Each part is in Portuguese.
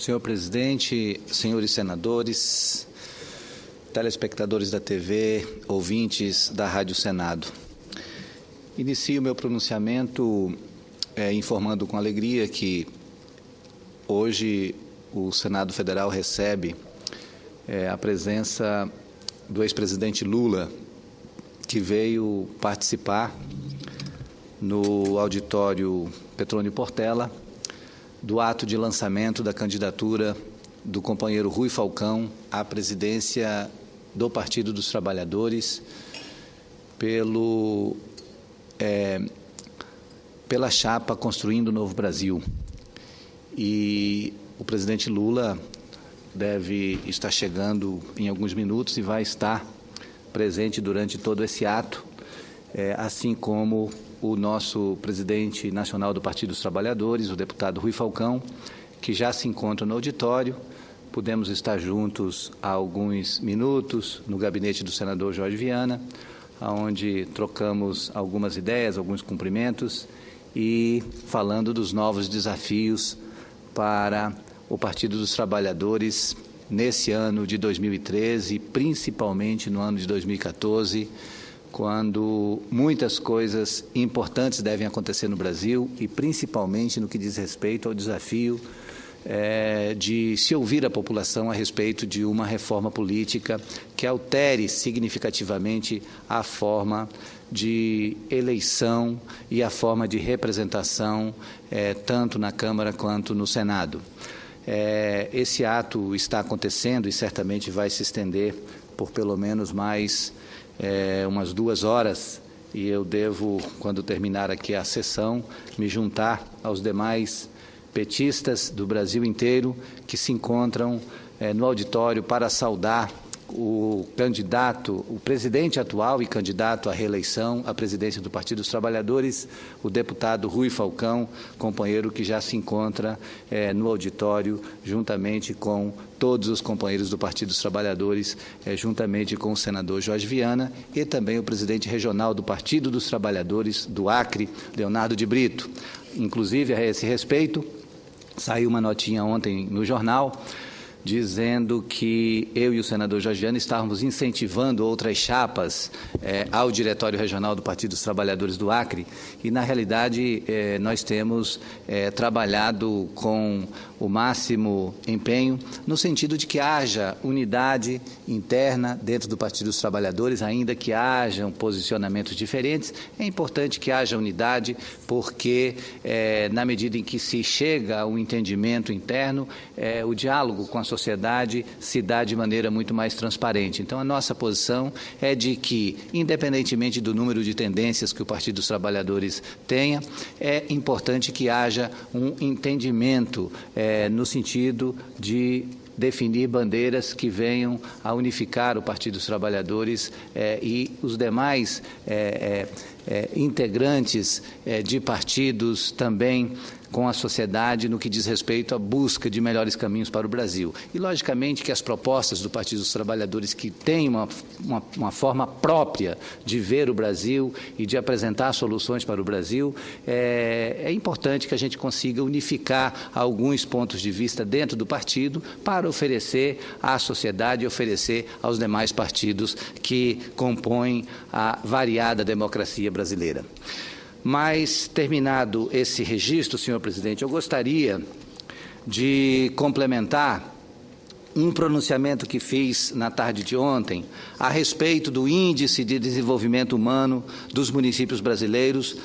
Senhor presidente, senhores senadores, telespectadores da TV, ouvintes da Rádio Senado. Inicio meu pronunciamento informando com alegria que hoje o Senado Federal recebe a presença do ex-presidente Lula, que veio participar no auditório Petrônio Portela do ato de lançamento da candidatura do companheiro Rui Falcão à presidência do Partido dos Trabalhadores pela chapa Construindo o Novo Brasil. E o presidente Lula deve estar chegando em alguns minutos e vai estar presente durante todo esse ato, assim como o nosso presidente nacional do Partido dos Trabalhadores, o deputado Rui Falcão, que já se encontra no auditório. Pudemos estar juntos há alguns minutos no gabinete do senador Jorge Viana, onde trocamos algumas ideias, alguns cumprimentos e falando dos novos desafios para o Partido dos Trabalhadores nesse ano de 2013, principalmente no ano de 2014, quando muitas coisas importantes devem acontecer no Brasil e principalmente no que diz respeito ao desafio de se ouvir a população a respeito de uma reforma política que altere significativamente a forma de eleição e a forma de representação tanto na Câmara quanto no Senado. Esse ato está acontecendo e certamente vai se estender por pelo menos mais umas 2 horas, e eu devo, quando terminar aqui a sessão, me juntar aos demais petistas do Brasil inteiro que se encontram no auditório para saudar o presidente atual e candidato à reeleição à presidência do Partido dos Trabalhadores, o deputado Rui Falcão, companheiro que já se encontra no auditório, juntamente com todos os companheiros do Partido dos Trabalhadores, juntamente com o senador Jorge Viana e também o presidente regional do Partido dos Trabalhadores do Acre, Leonardo de Brito. Inclusive, a esse respeito, saiu uma notinha ontem no jornal, dizendo que eu e o senador Jorge Viana estávamos incentivando outras chapas ao Diretório Regional do Partido dos Trabalhadores do Acre, e, na realidade, nós temos trabalhado com o máximo empenho no sentido de que haja unidade interna dentro do Partido dos Trabalhadores, ainda que hajam posicionamentos diferentes. É importante que haja unidade, porque, na medida em que se chega a um entendimento interno, o diálogo com a sociedade se dá de maneira muito mais transparente. Então, a nossa posição é de que, independentemente do número de tendências que o Partido dos Trabalhadores tenha, é importante que haja um entendimento no sentido de definir bandeiras que venham a unificar o Partido dos Trabalhadores e os demais integrantes de partidos também com a sociedade no que diz respeito à busca de melhores caminhos para o Brasil. E, logicamente, que as propostas do Partido dos Trabalhadores, que têm uma forma própria de ver o Brasil e de apresentar soluções para o Brasil, é importante que a gente consiga unificar alguns pontos de vista dentro do partido para oferecer à sociedade e oferecer aos demais partidos que compõem a variada democracia brasileira. Mas, terminado esse registro, senhor presidente, eu gostaria de complementar um pronunciamento que fiz na tarde de ontem a respeito do Índice de Desenvolvimento Humano dos Municípios Brasileiros,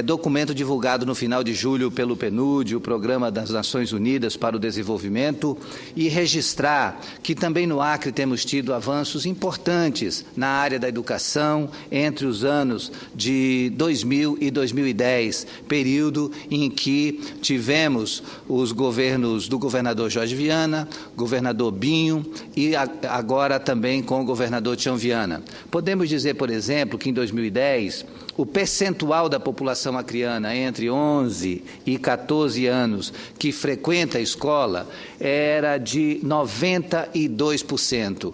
documento divulgado no final de julho pelo PNUD, o Programa das Nações Unidas para o Desenvolvimento, e registrar que também no Acre temos tido avanços importantes na área da educação entre os anos de 2000 e 2010, período em que tivemos os governos do governador Jorge Viana, governador Binho e agora também com o governador Tião Viana. Podemos dizer, por exemplo, que em 2010 o percentual da população acreana entre 11 e 14 anos que frequenta a escola era de 92%.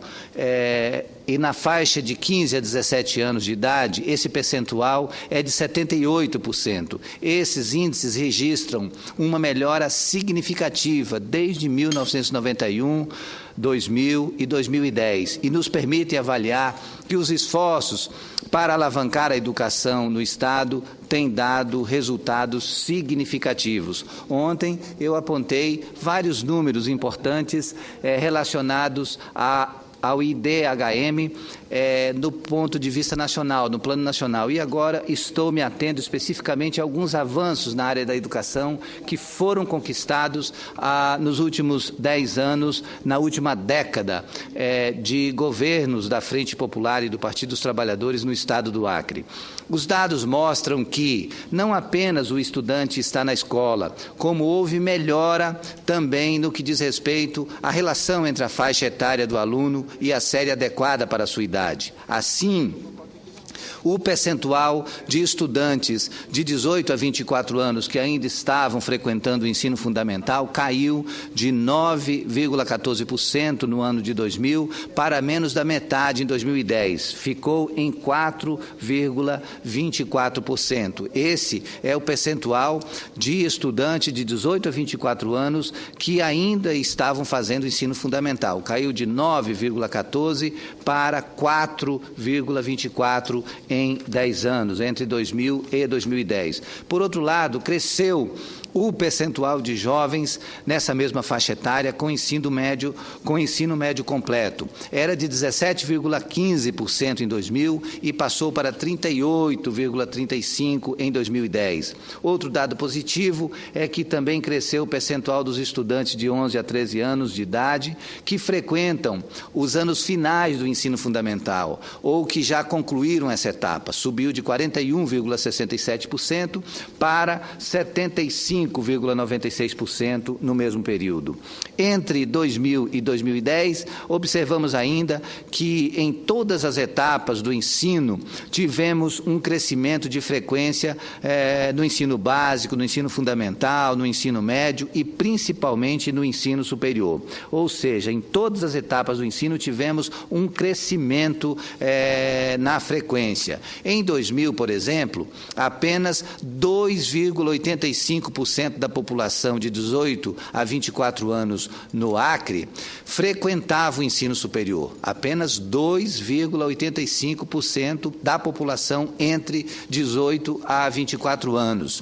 E na faixa de 15 a 17 anos de idade, esse percentual é de 78%. Esses índices registram uma melhora significativa desde 1991, 2000 e 2010 e nos permitem avaliar que os esforços para alavancar a educação no Estado têm dado resultados significativos. Ontem eu apontei vários números importantes relacionados ao IDHM no ponto de vista nacional, no plano nacional. E agora estou me atendo especificamente a alguns avanços na área da educação que foram conquistados nos últimos 10 anos, na última década de governos da Frente Popular e do Partido dos Trabalhadores no Estado do Acre. Os dados mostram que não apenas o estudante está na escola, como houve melhora também no que diz respeito à relação entre a faixa etária do aluno e a série adequada para a sua idade. Assim, o percentual de estudantes de 18 a 24 anos que ainda estavam frequentando o ensino fundamental caiu de 9,14% no ano de 2000 para menos da metade em 2010. Ficou em 4,24%. Esse é o percentual de estudantes de 18 a 24 anos que ainda estavam fazendo o ensino fundamental. Caiu de 9,14% para 4,24% em 10 anos, entre 2000 e 2010. Por outro lado, cresceu o percentual de jovens nessa mesma faixa etária com ensino médio completo. Era de 17,15% em 2000 e passou para 38,35% em 2010. Outro dado positivo é que também cresceu o percentual dos estudantes de 11 a 13 anos de idade que frequentam os anos finais do ensino fundamental ou que já concluíram essa etapa. Subiu de 41,67% para 75,96% no mesmo período. Entre 2000 e 2010, observamos ainda que em todas as etapas do ensino tivemos um crescimento de frequência no ensino básico, no ensino fundamental, no ensino médio e principalmente no ensino superior. Ou seja, em todas as etapas do ensino tivemos um crescimento na frequência. Em 2000, por exemplo, apenas 2,85% da população de 18 a 24 anos no Acre frequentava o ensino superior. Apenas 2,85% da população entre 18 a 24 anos.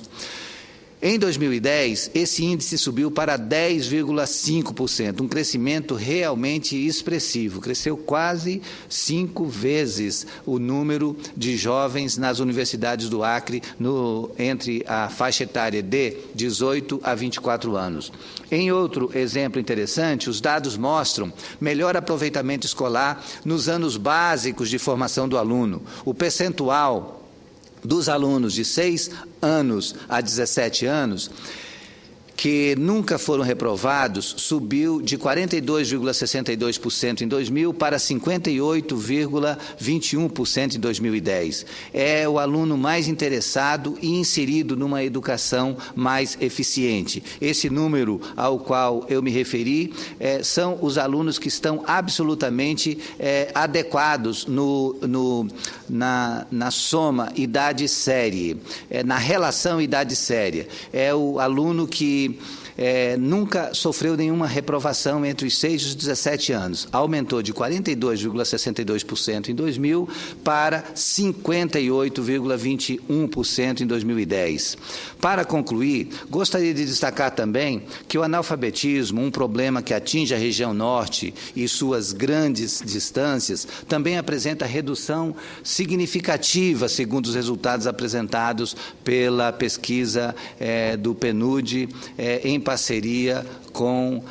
Em 2010, esse índice subiu para 10,5%, um crescimento realmente expressivo. Cresceu quase 5 vezes o número de jovens nas universidades do Acre entre a faixa etária de 18 a 24 anos. Em outro exemplo interessante, os dados mostram melhor aproveitamento escolar nos anos básicos de formação do aluno. O percentual dos alunos de 6 anos a 17 anos que nunca foram reprovados subiu de 42,62% em 2000 para 58,21% em 2010. É o aluno mais interessado e inserido numa educação mais eficiente. Esse número ao qual eu me referi são os alunos que estão absolutamente adequados na soma idade-série, na relação idade-série. É o aluno que nunca sofreu nenhuma reprovação entre os 6 e os 17 anos. Aumentou de 42,62% em 2000 para 58,21% em 2010. Para concluir, gostaria de destacar também que o analfabetismo, um problema que atinge a região norte e suas grandes distâncias, também apresenta redução significativa, segundo os resultados apresentados pela pesquisa do PNUD, em parceria com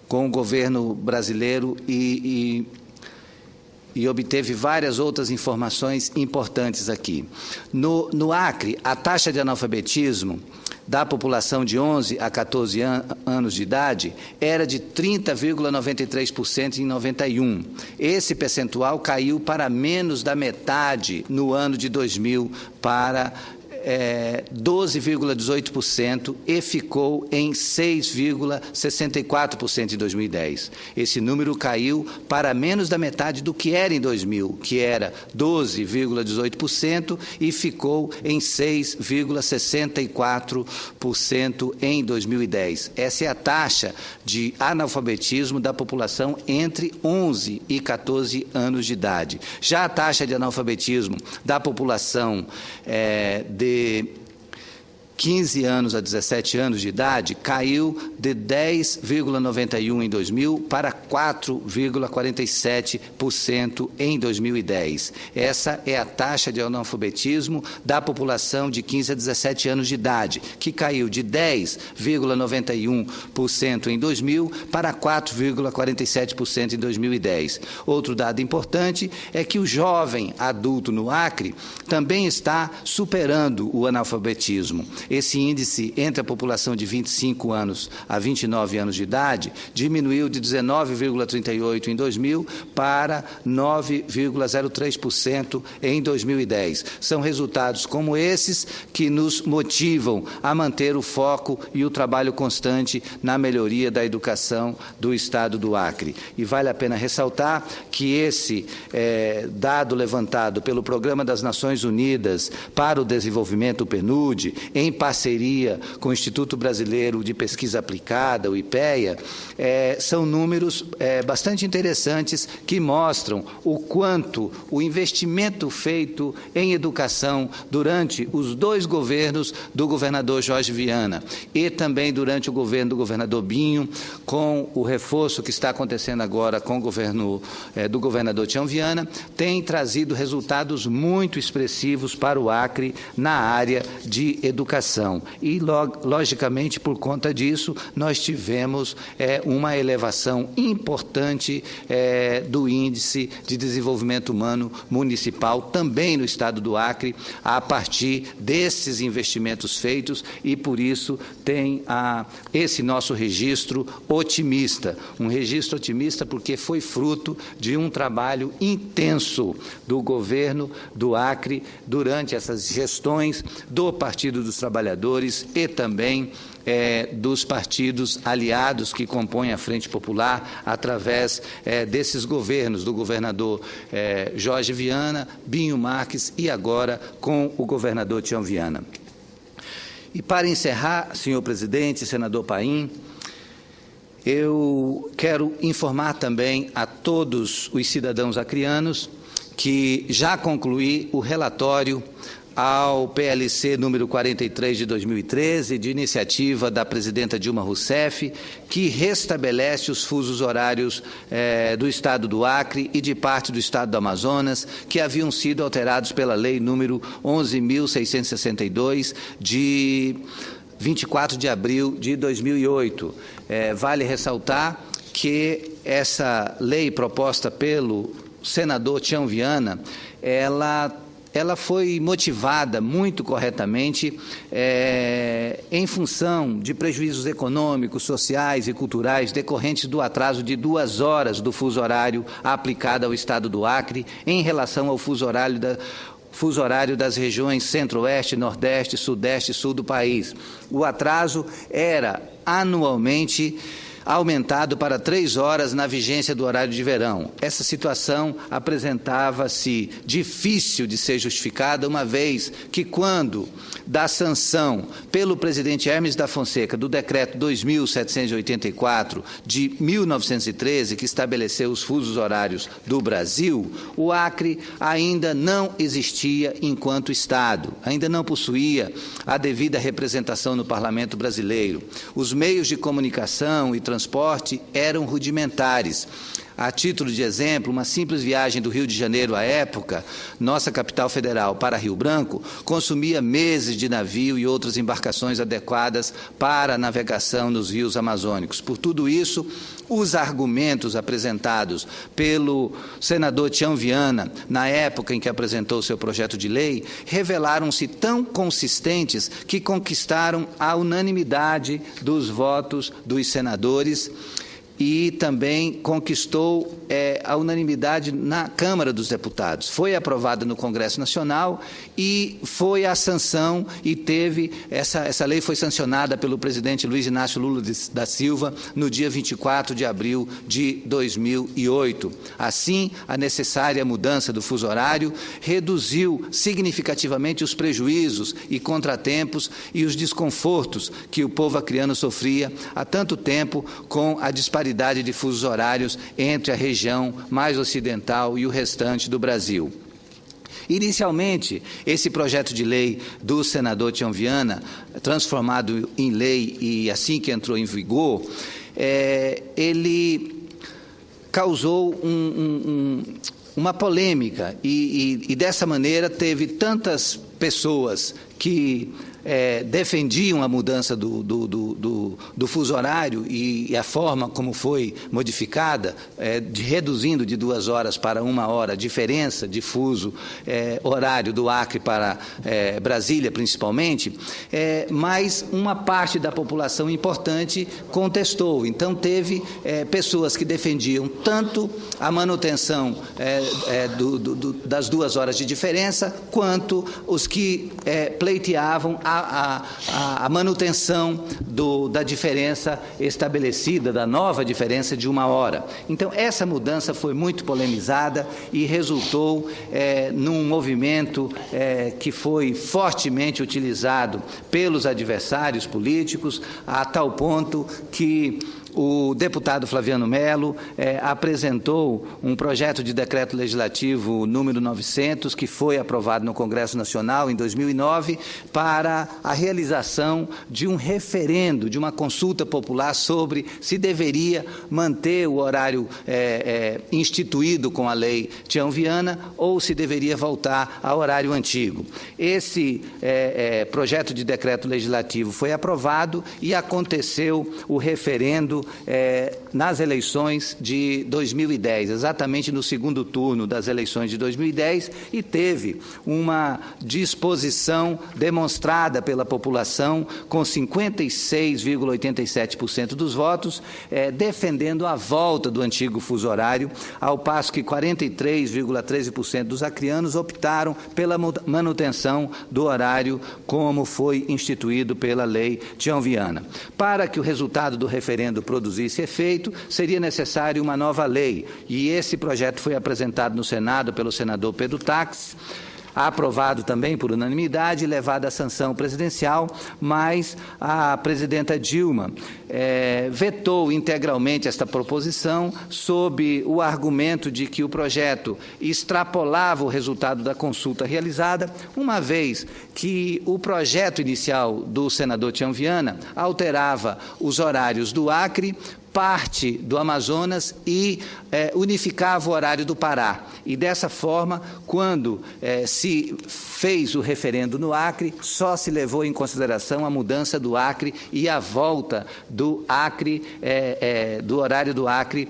o governo brasileiro e obteve várias outras informações importantes aqui. No Acre, a taxa de analfabetismo da população de 11 a 14 anos de idade era de 30,93% em 91. Esse percentual caiu para menos da metade no ano de 2000 para 12,18% e ficou em 6,64% em 2010. Esse número caiu para menos da metade do que era em 2000, que era 12,18% e ficou em 6,64% em 2010. Essa é a taxa de analfabetismo da população entre 11 e 14 anos de idade. Já a taxa de analfabetismo da população de 15 anos a 17 anos de idade caiu de 10,91% em 2000 para 4,47% em 2010. Essa é a taxa de analfabetismo da população de 15 a 17 anos de idade, que caiu de 10,91% em 2000 para 4,47% em 2010. Outro dado importante é que o jovem adulto no Acre também está superando o analfabetismo. Esse índice entre a população de 25 anos a 29 anos de idade diminuiu de 19,38% em 2000 para 9,03% em 2010. São resultados como esses que nos motivam a manter o foco e o trabalho constante na melhoria da educação do Estado do Acre. E vale a pena ressaltar que esse dado levantado pelo Programa das Nações Unidas para o Desenvolvimento, o PNUD, em parceria com o Instituto Brasileiro de Pesquisa Aplicada, o IPEA, são números bastante interessantes que mostram o quanto o investimento feito em educação durante os dois governos do governador Jorge Viana e também durante o governo do governador Binho, com o reforço que está acontecendo agora com o governo do governador Tião Viana, tem trazido resultados muito expressivos para o Acre na área de educação. E, logicamente, por conta disso, nós tivemos uma elevação importante do Índice de Desenvolvimento Humano Municipal, também no Estado do Acre, a partir desses investimentos feitos, e, por isso, tem esse nosso registro otimista. Um registro otimista porque foi fruto de um trabalho intenso do governo do Acre durante essas gestões do Partido dos Trabalhadores e também dos partidos aliados que compõem a Frente Popular através desses governos, do governador Jorge Viana, Binho Marques e agora com o governador Tião Viana. E para encerrar, senhor presidente, senador Paim, eu quero informar também a todos os cidadãos acreanos que já concluí o relatório ao PLC número 43 de 2013, de iniciativa da presidenta Dilma Rousseff, que restabelece os fusos horários do Estado do Acre e de parte do Estado do Amazonas, que haviam sido alterados pela lei número 11.662, de 24 de abril de 2008. Vale ressaltar que essa lei proposta pelo senador Tião Viana, ela foi motivada muito corretamente em função de prejuízos econômicos, sociais e culturais decorrentes do atraso de 2 horas do fuso horário aplicado ao Estado do Acre em relação ao fuso horário das regiões Centro-Oeste, Nordeste, Sudeste e Sul do país. O atraso era anualmente aumentado para 3 horas na vigência do horário de verão. Essa situação apresentava-se difícil de ser justificada, uma vez que, quando da sanção pelo presidente Hermes da Fonseca do decreto 2.784 de 1913, que estabeleceu os fusos horários do Brasil, o Acre ainda não existia enquanto Estado, ainda não possuía a devida representação no Parlamento brasileiro. Os meios de comunicação e transporte eram rudimentares. A título de exemplo, uma simples viagem do Rio de Janeiro à época, nossa capital federal, para Rio Branco, consumia meses de navio e outras embarcações adequadas para a navegação nos rios amazônicos. Por tudo isso, os argumentos apresentados pelo senador Tião Viana, na época em que apresentou seu projeto de lei, revelaram-se tão consistentes que conquistaram a unanimidade dos votos dos senadores, e também conquistou a unanimidade na Câmara dos Deputados. Foi aprovada no Congresso Nacional e foi a sanção e teve, essa lei foi sancionada pelo presidente Luiz Inácio Lula da Silva no dia 24 de abril de 2008. Assim, a necessária mudança do fuso horário reduziu significativamente os prejuízos e contratempos e os desconfortos que o povo acreano sofria há tanto tempo com a disparidade de fusos horários entre a região mais ocidental e o restante do Brasil. Inicialmente, esse projeto de lei do senador Tião Viana, transformado em lei e assim que entrou em vigor, ele causou uma polêmica e dessa maneira teve tantas pessoas que defendiam a mudança do fuso horário e a forma como foi modificada, reduzindo de 2 horas para 1 hora a diferença de fuso horário do Acre para Brasília, principalmente, mas uma parte da população importante contestou. Então, teve pessoas que defendiam tanto a manutenção das 2 horas de diferença, quanto os que pleiteavam a manutenção da diferença estabelecida, da nova diferença de 1 hora. Então, essa mudança foi muito polemizada e resultou num movimento que foi fortemente utilizado pelos adversários políticos, a tal ponto que o deputado Flaviano Melo apresentou um projeto de decreto legislativo número 900, que foi aprovado no Congresso Nacional em 2009, para a realização de um referendo, de uma consulta popular sobre se deveria manter o horário instituído com a lei Tião Viana ou se deveria voltar ao horário antigo. Esse projeto de decreto legislativo foi aprovado e aconteceu o referendo nas eleições de 2010, exatamente no segundo turno das eleições de 2010, e teve uma disposição demonstrada pela população com 56,87% dos votos, defendendo a volta do antigo fuso horário, ao passo que 43,13% dos acreanos optaram pela manutenção do horário como foi instituído pela lei Tião Viana. Para que o resultado do referendo produzisse efeito, seria necessário uma nova lei, e esse projeto foi apresentado no Senado pelo senador Pedro Taques, aprovado também por unanimidade e levado à sanção presidencial, mas a presidenta Dilma vetou integralmente esta proposição sob o argumento de que o projeto extrapolava o resultado da consulta realizada, uma vez que o projeto inicial do senador Tião Viana alterava os horários do Acre, parte do Amazonas e unificava o horário do Pará. E dessa forma, quando se fez o referendo no Acre, só se levou em consideração a mudança do Acre e a volta do Acre, do horário do Acre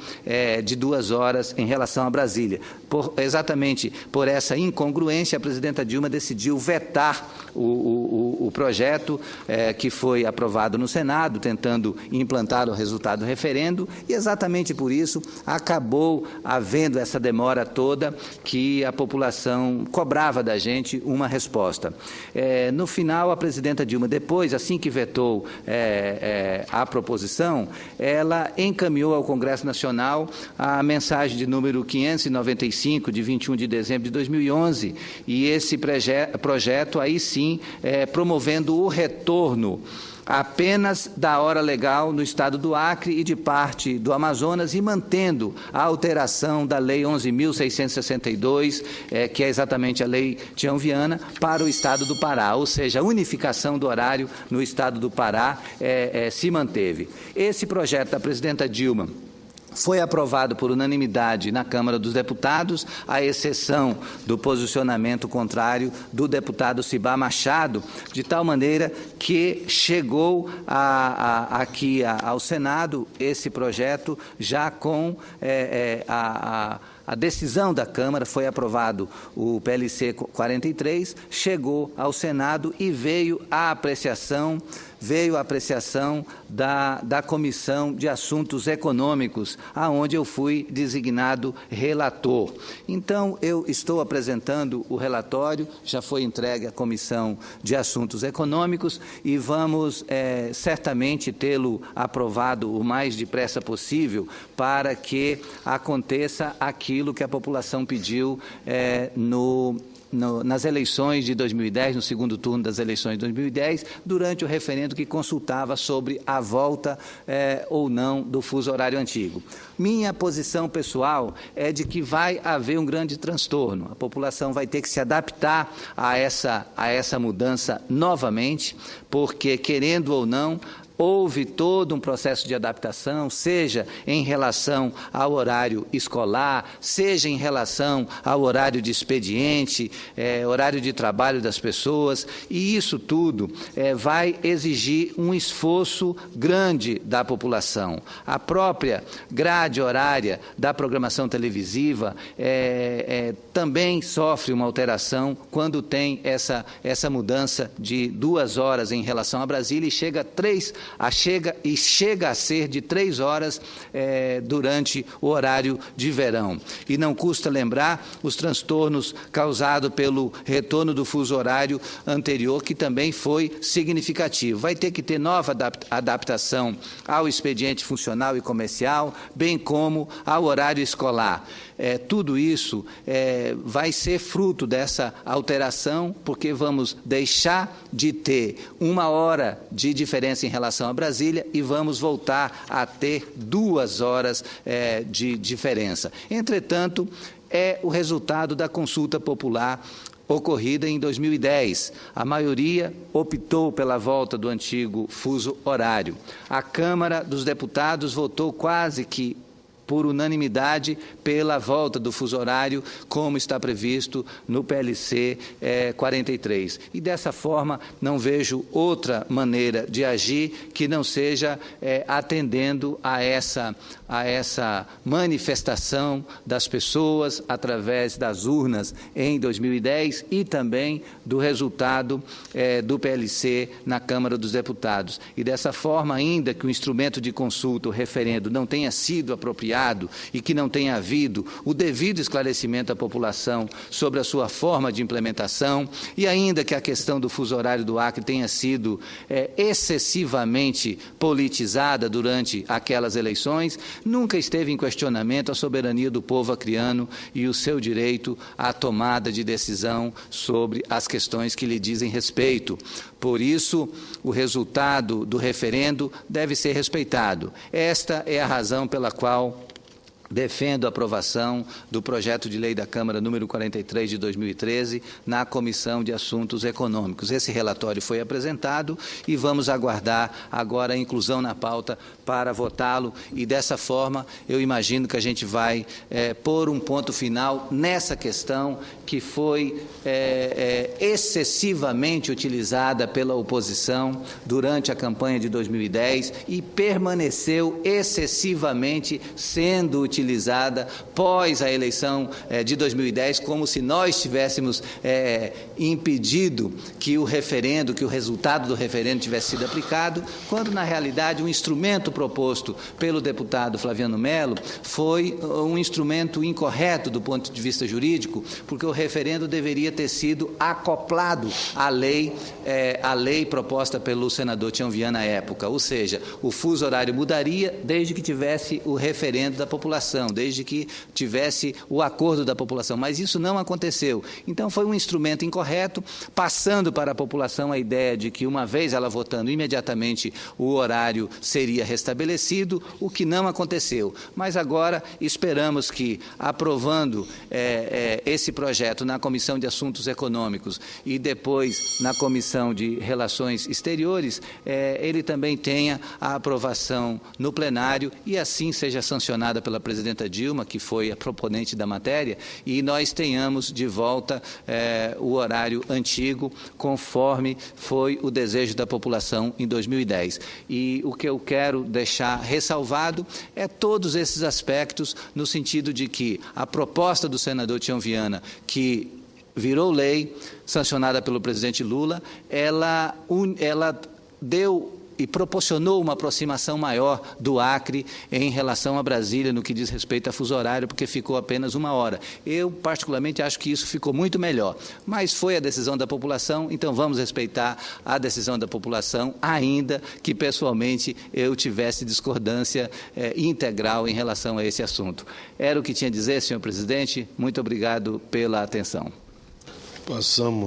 de 2 horas em relação a Brasília. Exatamente por essa incongruência, a presidenta Dilma decidiu vetar o projeto que foi aprovado no Senado, tentando implantar o resultado do referendo, e exatamente por isso acabou havendo essa demora toda que a população cobrava da gente uma resposta. No final, a presidenta Dilma, depois, assim que vetou a proposição, ela encaminhou ao Congresso Nacional a mensagem de número 595, de 21 de dezembro de 2011, e esse projeto, aí sim, promovendo o retorno apenas da hora legal no estado do Acre e de parte do Amazonas, e mantendo a alteração da Lei 11.662, que é exatamente a Lei Tião Viana, para o estado do Pará, ou seja, a unificação do horário no estado do Pará se manteve. Esse projeto da presidenta Dilma foi aprovado por unanimidade na Câmara dos Deputados, à exceção do posicionamento contrário do deputado Cibá Machado, de tal maneira que chegou aqui ao Senado esse projeto já com a decisão da Câmara. Foi aprovado o PLC 43, chegou ao Senado e veio à apreciação veio a apreciação da Comissão de Assuntos Econômicos, aonde eu fui designado relator. Então, eu estou apresentando o relatório, já foi entregue à Comissão de Assuntos Econômicos e vamos certamente tê-lo aprovado o mais depressa possível para que aconteça aquilo que a população pediu nas eleições de 2010, no segundo turno das eleições de 2010, durante o referendo que consultava sobre a volta ou não do fuso horário antigo. Minha posição pessoal é de que vai haver um grande transtorno. A população vai ter que se adaptar a essa mudança novamente, porque, querendo ou não, houve todo um processo de adaptação, seja em relação ao horário escolar, seja em relação ao horário de expediente, horário de trabalho das pessoas, e isso tudo vai exigir um esforço grande da população. A própria grade horária da programação televisiva também sofre uma alteração quando tem essa mudança de 2 horas em relação a Brasília e chega a ser de 3 horas durante o horário de verão. E não custa lembrar os transtornos causados pelo retorno do fuso horário anterior, que também foi significativo. Vai ter que ter nova adaptação ao expediente funcional e comercial, bem como ao horário escolar. Tudo isso vai ser fruto dessa alteração, porque vamos deixar de ter 1 hora de diferença em relação a Brasília e vamos voltar a ter 2 horas de diferença. Entretanto, é o resultado da consulta popular ocorrida em 2010. A maioria optou pela volta do antigo fuso horário. A Câmara dos Deputados votou quase que por unanimidade pela volta do fuso horário, como está previsto no PLC 43. E dessa forma não vejo outra maneira de agir que não seja atendendo a essa manifestação das pessoas através das urnas em 2010 e também do resultado do PLC na Câmara dos Deputados. E dessa forma, ainda que o instrumento de consulta, o referendo, não tenha sido apropriado e que não tenha havido o devido esclarecimento à população sobre a sua forma de implementação, e ainda que a questão do fuso horário do Acre tenha sido excessivamente politizada durante aquelas eleições, nunca esteve em questionamento a soberania do povo acreano e o seu direito à tomada de decisão sobre as questões que lhe dizem respeito. Por isso, o resultado do referendo deve ser respeitado. Esta é a razão pela qual defendo a aprovação do projeto de lei da Câmara número 43 de 2013 na Comissão de Assuntos Econômicos. Esse relatório foi apresentado e vamos aguardar agora a inclusão na pauta para votá-lo e dessa forma eu imagino que a gente vai pôr um ponto final nessa questão que foi excessivamente utilizada pela oposição durante a campanha de 2010 e permaneceu excessivamente sendo utilizada pós a eleição de 2010, como se nós tivéssemos impedido que o referendo, que o resultado do referendo tivesse sido aplicado, quando na realidade o instrumento proposto pelo deputado Flaviano Melo foi um instrumento incorreto do ponto de vista jurídico, porque o referendo deveria ter sido acoplado à lei proposta pelo senador Tião Viana à época, ou seja, o fuso horário mudaria desde que tivesse o referendo da população, desde que tivesse o acordo da população, mas isso não aconteceu. Então foi um instrumento incorreto, passando para a população a ideia de que uma vez ela votando imediatamente o horário seria restabelecido, o que não aconteceu. Mas agora esperamos que, aprovando esse projeto na Comissão de Assuntos Econômicos e depois na Comissão de Relações Exteriores, ele também tenha a aprovação no plenário e assim seja sancionada pela presidenta Dilma, que foi a proponente da matéria, e nós tenhamos de volta o horário antigo, conforme foi o desejo da população em 2010. E o que eu quero deixar ressalvado é todos esses aspectos, no sentido de que a proposta do senador Tião Viana, que virou lei, sancionada pelo presidente Lula, ela deu e proporcionou uma aproximação maior do Acre em relação a Brasília no que diz respeito a fuso horário, porque ficou apenas 1 hora. Eu, particularmente, acho que isso ficou muito melhor. Mas foi a decisão da população, então vamos respeitar a decisão da população, ainda que, pessoalmente, eu tivesse discordância integral em relação a esse assunto. Era o que tinha a dizer, senhor presidente. Muito obrigado pela atenção. Passamos.